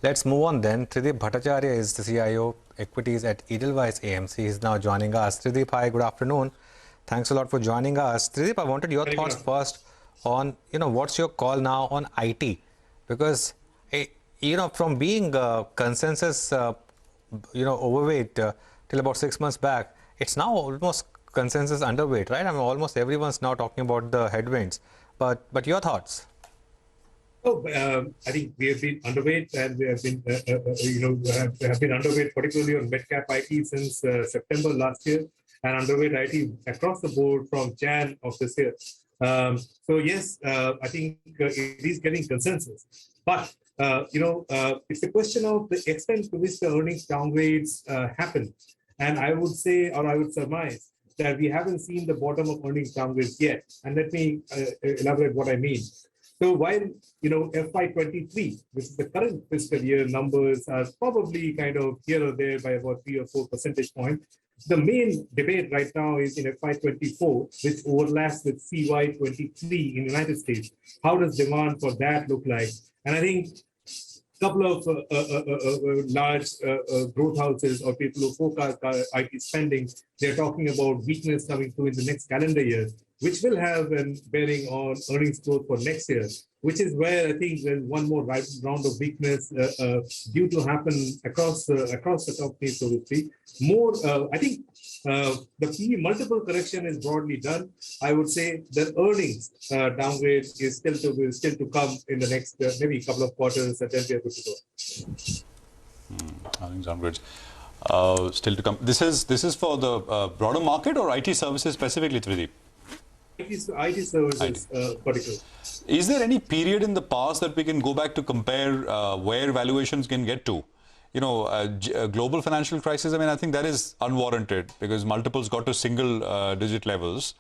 Let's move on then. Trideep Bhattacharya is the CIO-Equities at Edelweiss AMC. He's now joining us. Trideep, hi, good afternoon. Thanks a lot for joining us. Trideep, I wanted your thoughts first on, what's your call now on IT? Because, from being consensus, overweight till about 6 months back, it's now almost consensus underweight, right? I mean, almost everyone's now talking about the headwinds. But your thoughts? Oh, I think we have been underweight, and we have been, have been underweight, particularly on mid-cap IT since September last year, and underweight IT across the board from Jain of this year. So yes, I think it is getting consensus, but it's a question of the extent to which the earnings downgrades happen, and I would say, or I would surmise, that we haven't seen the bottom of earnings downgrades yet. And let me elaborate what I mean. So while, FY23, which is the current fiscal year, numbers are probably kind of here or there by about 3 or 4 percentage points, the main debate right now is in FY24, which overlaps with CY23 in the United States. How does demand for that look like? And I think a couple of large growth houses or people who forecast IT spending, they're talking about weakness coming through in the next calendar year, which will have a bearing on earnings growth for next year, which is where I think there's one more round of weakness due to happen across the company, so to speak. I think the PE multiple correction is broadly done. I would say the earnings downgrade is still to come in the next maybe couple of quarters, and then we are good to go. Earnings downgrades still to come. This is for the broader market or IT services specifically, Trideep? IT services particularly. Is there any period in the past that we can go back to compare where valuations can get to? Global financial crisis, I mean, I think that is unwarranted because multiples got to single digit levels.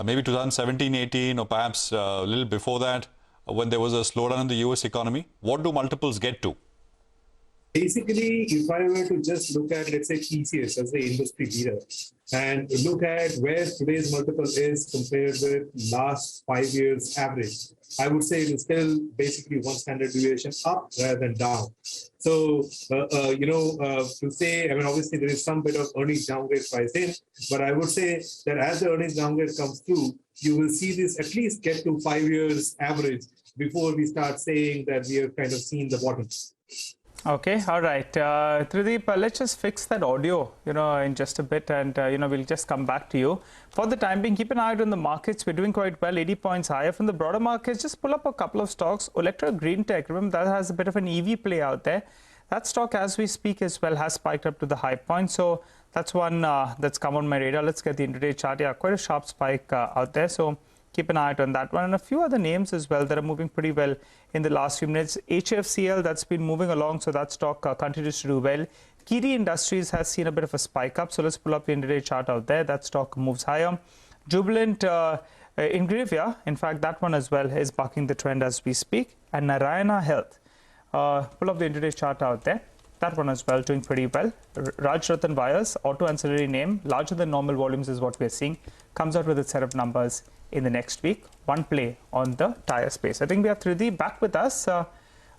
Maybe 2017, 18, or perhaps a little before that, when there was a slowdown in the US economy. What do multiples get to? Basically, if I were to just look at, let's say, TCS as the industry leader, and look at where today's multiple is compared with last 5 years average, I would say it is still basically one standard deviation up rather than down. So, to say, I mean, obviously there is some bit of earnings downgrade priced in, but I would say that as the earnings downgrade comes through, you will see this at least get to 5 years average before we start saying that we have kind of seen the bottom. Okay, all right. Trideep, let's just fix that audio, in just a bit, and, we'll just come back to you. For the time being, keep an eye out on the markets. We're doing quite well, 80 points higher. From the broader markets, just pull up a couple of stocks. Electra Green Tech, remember, that has a bit of an EV play out there. That stock, as we speak as well, has spiked up to the high point. So that's one that's come on my radar. Let's get the intraday chart. Yeah, quite a sharp spike out there. So keep an eye out on that one. And a few other names as well that are moving pretty well in the last few minutes. HFCL, that's been moving along, so that stock continues to do well. Kiri Industries has seen a bit of a spike up, so let's pull up the intraday chart out there. That stock moves higher. Jubilant Ingravia, in fact, that one as well is bucking the trend as we speak. And Narayana Health, pull up the intraday chart out there. That one as well doing pretty well. Rajratan Wires, auto ancillary name, larger than normal volumes is what we're seeing. Comes out with a set of numbers in the next week. One play on the tire space. I think we have Trideep back with us. All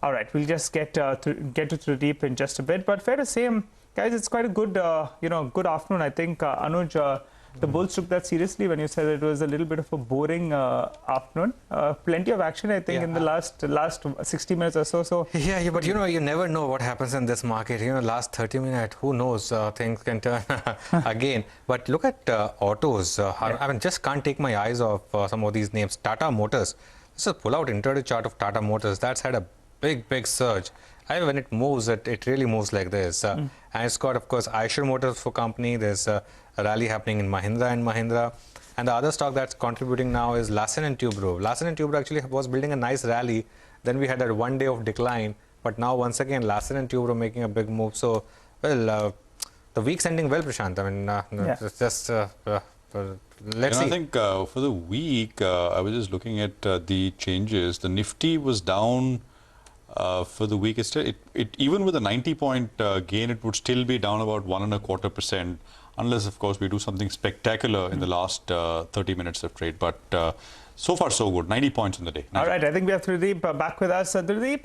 right, we'll just get to Trideep in just a bit. But fair to say, guys, it's quite a good, good afternoon. I think Anuj, the bulls took that seriously when you said it was a little bit of a boring afternoon. Plenty of action, I think, in the last 60 minutes or so. So yeah, but you never know what happens in this market. Last 30 minutes, who knows? Things can turn again. But look at autos. I mean, just can't take my eyes off some of these names. Tata Motors. Let's just pull out intraday chart of Tata Motors. That's had a big surge. When it moves, it really moves like this. And it's got, of course, Eicher Motors for company. There's a rally happening in Mahindra and Mahindra. And the other stock that's contributing now is Larsen & Toubro. Larsen & Toubro actually was building a nice rally. Then we had that 1 day of decline. But now, once again, Larsen & Toubro making a big move. So, well, the week's ending well, Prashant. I mean, let's see. I think for the week, I was just looking at the changes. The Nifty was down for the week. Even with a 90-point gain, it would still be down about 1.25%, unless, of course, we do something spectacular in the last 30 minutes of trade. But So far, so good. 90 points in the day. All right, I think we have Trideep back with us. Trideep,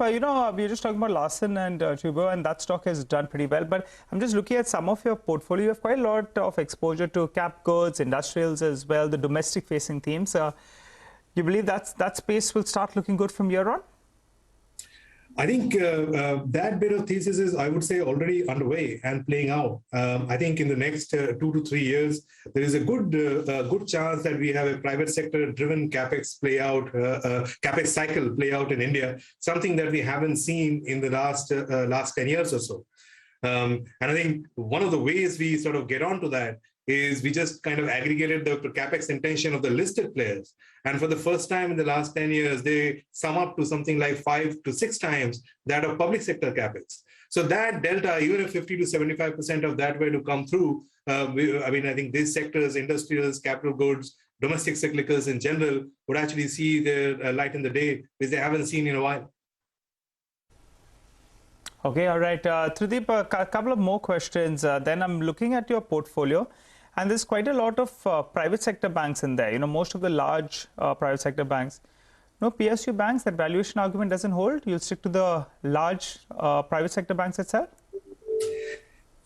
we were just talking about Larsen and Toubro, and that stock has done pretty well. But I'm just looking at some of your portfolio. You have quite a lot of exposure to cap goods, industrials as well, the domestic-facing themes. You believe that space will start looking good from here on? I think that bit of thesis is, I would say, already underway and playing out. I think in the next 2 to 3 years, there is a good chance that we have a private sector-driven capex play out, capex cycle play out in India, something that we haven't seen in the last 10 years or so. And I think one of the ways we sort of get onto that is we just kind of aggregated the capex intention of the listed players. And for the first time in the last 10 years, they sum up to something like 5 to 6 times that of public sector capex. So that delta, even if 50 to 75% of that were to come through, I think these sectors, industrials, capital goods, domestic cyclicals in general, would actually see their light in the day, which they haven't seen in a while. Okay, all right. Trideep, a couple of more questions. Then I'm looking at your portfolio. And there's quite a lot of private sector banks in there. Most of the large private sector banks. No PSU banks, that valuation argument doesn't hold. You'll stick to the large private sector banks itself?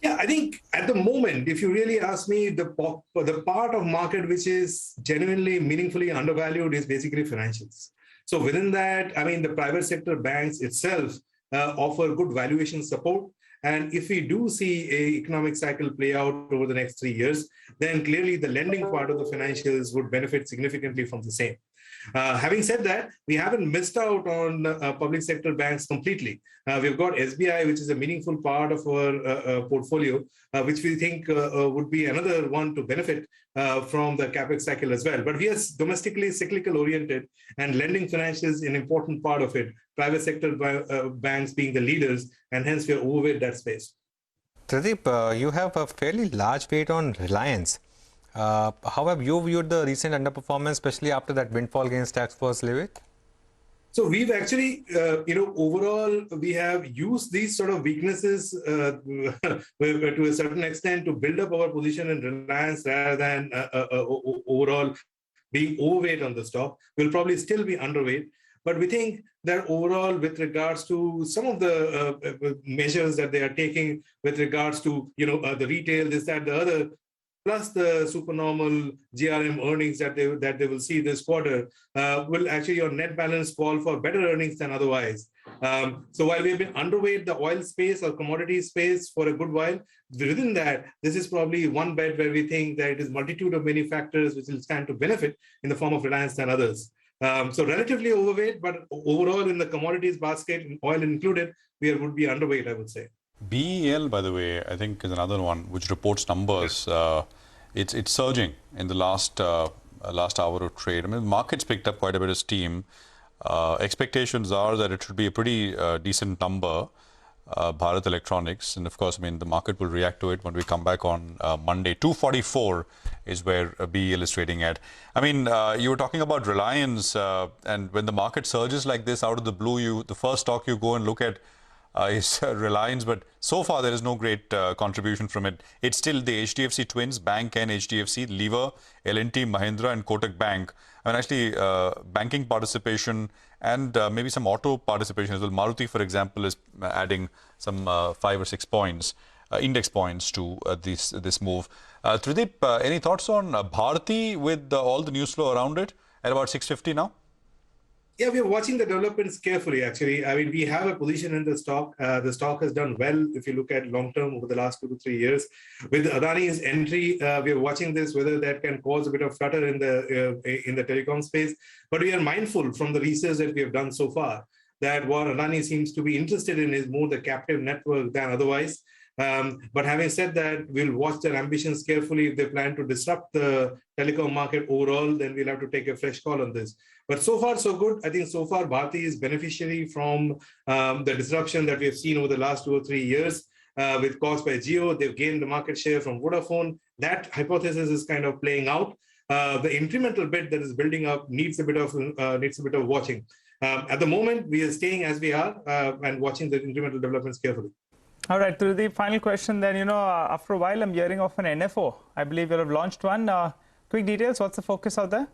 Yeah, I think at the moment, if you really ask me, the part of market which is genuinely, meaningfully undervalued is basically financials. So within that, the private sector banks itself offer good valuation support. And if we do see an economic cycle play out over the next 3 years, then clearly the lending part of the financials would benefit significantly from the same. Having said that, we haven't missed out on public sector banks completely. We've got SBI, which is a meaningful part of our portfolio, which we think would be another one to benefit from the capex cycle as well. But we are domestically cyclical oriented, and lending finance is an important part of it. Private sector banks being the leaders, and hence we are overweight that space. Trideep, you have a fairly large weight on Reliance. How have you viewed the recent underperformance, especially after that windfall gains tax was levied? So we've actually, overall, we have used these sort of weaknesses to a certain extent to build up our position in Reliance rather than overall being overweight on the stock. We'll probably still be underweight. But we think that overall, with regards to some of the measures that they are taking with regards to, the retail, this, that, the other, plus the supernormal GRM earnings that they will see this quarter, will actually your net balance call for better earnings than otherwise. So while we've been underweight the oil space or commodity space for a good while, within that, this is probably one bet where we think that it is multitude of many factors which will stand to benefit in the form of Reliance than others. So relatively overweight, but overall in the commodities basket, oil included, we would be underweight, I would say. BEL, by the way, I think is another one which reports numbers. It's surging in the last hour of trade. The market's picked up quite a bit of steam. Expectations are that it should be a pretty decent number, Bharat Electronics, and of course, the market will react to it when we come back on Monday. 244 is where BEL is trading at. You were talking about Reliance, and when the market surges like this out of the blue, the first stock you go and look at is Reliance, but so far there is no great contribution from it. It's still the HDFC twins, Bank and HDFC, Lever, L&T, Mahindra and Kotak Bank. Actually banking participation and maybe some auto participation as well. Maruti, for example, is adding some 5 or 6 points, index points to this move. Trideep, any thoughts on Bharti with all the news flow around it at about 650 now? Yeah, we're watching the developments carefully, actually. We have a position in the stock. The stock has done well if you look at long term over the last 2 to 3 years. With Adani's entry, we're watching this, whether that can cause a bit of flutter in the telecom space. But we are mindful from the research that we have done so far that what Adani seems to be interested in is more the captive network than otherwise. But having said that, we'll watch their ambitions carefully. If they plan to disrupt the telecom market overall, then we'll have to take a fresh call on this. But so far, so good. I think so far, Bharti is beneficiary from the disruption that we have seen over the last 2 or 3 years with caused by Jio. They've gained the market share from Vodafone. That hypothesis is kind of playing out. The incremental bit that is building up needs a bit of watching. At the moment, we are staying as we are and watching the incremental developments carefully. All right, to the final question then, after a while I'm hearing of an NFO. I believe you have launched one. Quick details, what's the focus out there?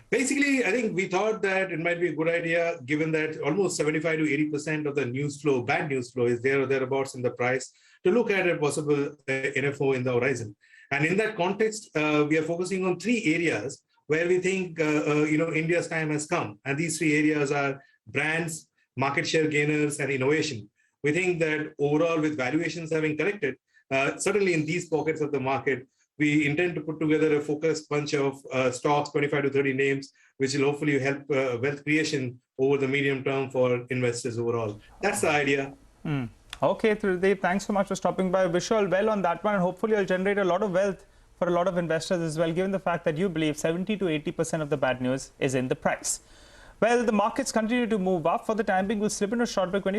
Basically, I think we thought that it might be a good idea, given that almost 75 to 80% of the news flow, bad news flow, is there or thereabouts in the price, to look at a possible NFO in the horizon. And in that context, we are focusing on three areas where we think India's time has come. And these three areas are brands, market share gainers, and innovation. We think that overall, with valuations having corrected, certainly in these pockets of the market, we intend to put together a focused bunch of stocks, 25 to 30 names, which will hopefully help wealth creation over the medium term for investors overall. That's the idea. Okay, Trideep, thanks so much for stopping by. Wish you all well on that one, and hopefully you'll generate a lot of wealth for a lot of investors as well, given the fact that you believe 70 to 80% of the bad news is in the price. Well, the markets continue to move up. For the time being, we'll slip into a short break. When